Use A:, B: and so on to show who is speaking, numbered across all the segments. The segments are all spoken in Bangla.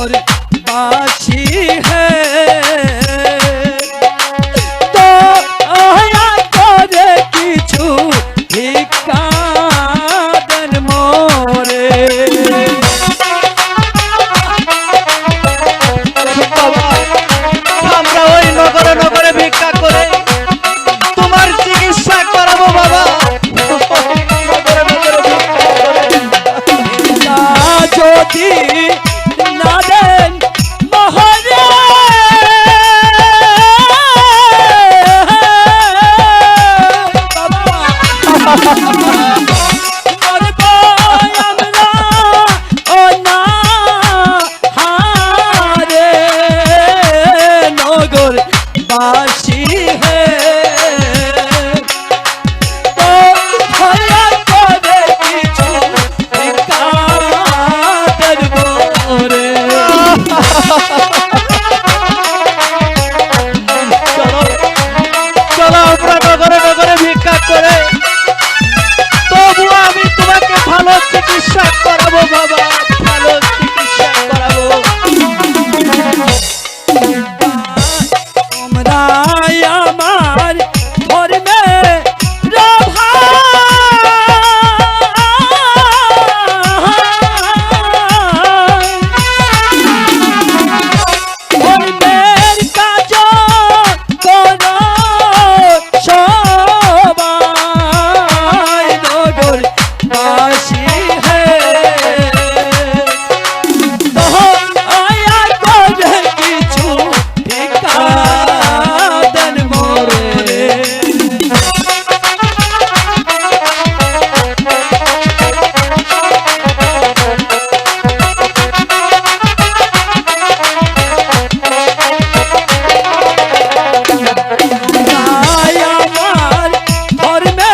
A: नगर बासी है तो आया करे किछु भिक्षा देन मोरे
B: বাবা আমরা ওই নগরে নগরে ভিক্ষা করে তোমার চিকিৎসা করাবো বাবা নগরে নগরে ভিক্ষা করে
A: যদি না দেন মহারে नगर बासी है तो भया करे किछु भिक्षा देन मोरे
B: চলো চলো আমরা নগরে নগরে ভিক্ষা করে তবু আমি তোমাকে ভালো চিকিৎসা করাবো বাবা ভালো চিকিৎসা করাবো
A: তোমরা আমার ধর্মে ধর্মের কাজ করো সবাই নগর বাসী হে তো আয়া করে কিছু ভিক্ষা দেন মোরে আমার ধর্মে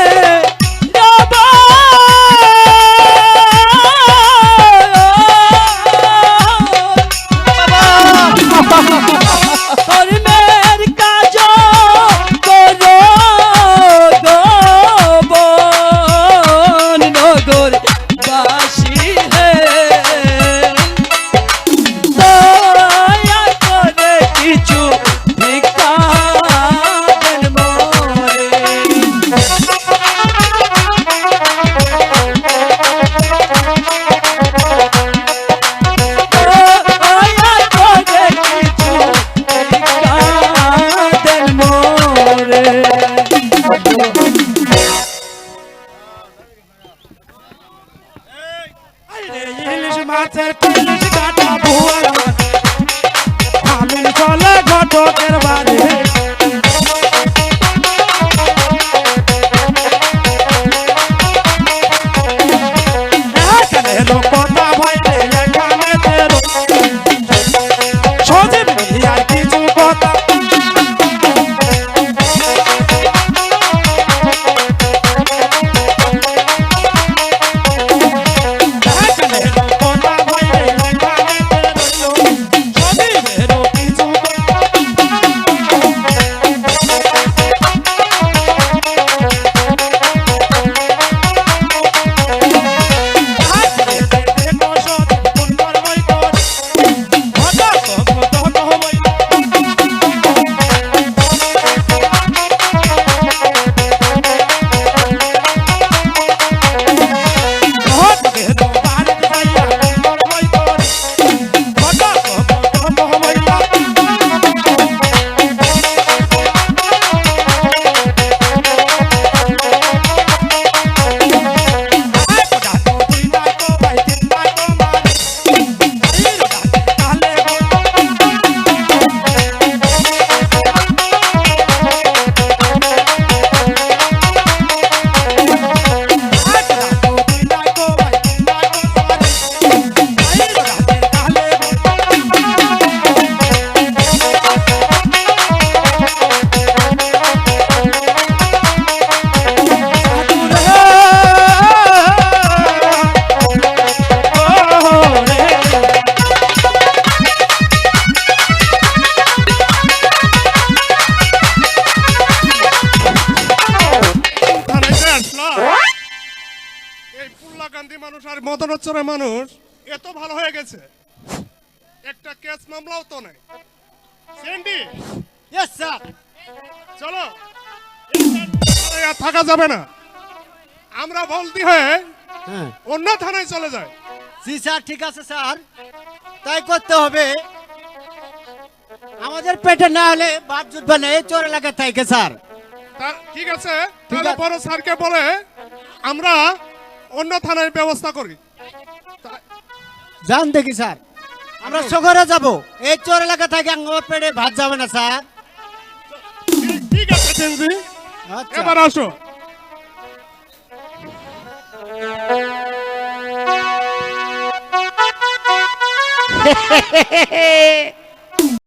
A: ধর্মের কাজ করো গোবন নগর বাসী হে দয়া করে কিছু ভিক্ষা দেন মোরে দয়া করে কিছু ভিক্ষা দেন মোরে
C: ইলিশ মাছের পিলিশ কাটা ভুয়ার আমি চলে ঘটকের বাড়ি এখানে এলো কথা ভাইলে এখানে তেরো সজীব আর কিছু কথা এখানে এলো কথা ভাইলে এখানে তেরো সজীবেরও কিছু কথা
D: একটা কেস মামলাও তো নাই সেন্ডি
E: ইয়েস স্যার।
D: চলো এখানে আর থাকা যাবে না, আমরা বলতে হয়ে
E: হ্যাঁ
D: অন্য থানায় চলে যাই।
E: জি স্যার, ঠিক আছে স্যার, তাই করতে হবে। আমাদের পেটে না হলে ভাত জুটবে না এই চোর এলাকা থেকে স্যার।
D: ঠিক আছে,
E: ঠিক
D: তাহলে
E: আছে।
D: বড় স্যারকে বলে আমরা অন্য থানায় ব্যবস্থা করি।
E: যান দেখি স্যার, আমরা শহরে যাব, এই চোর এলাকা থেকে আমার পেটে ভাত যাবে না স্যার।
D: ঠিক আছে চেঞ্জি,
E: আচ্ছা
D: এবার আসো।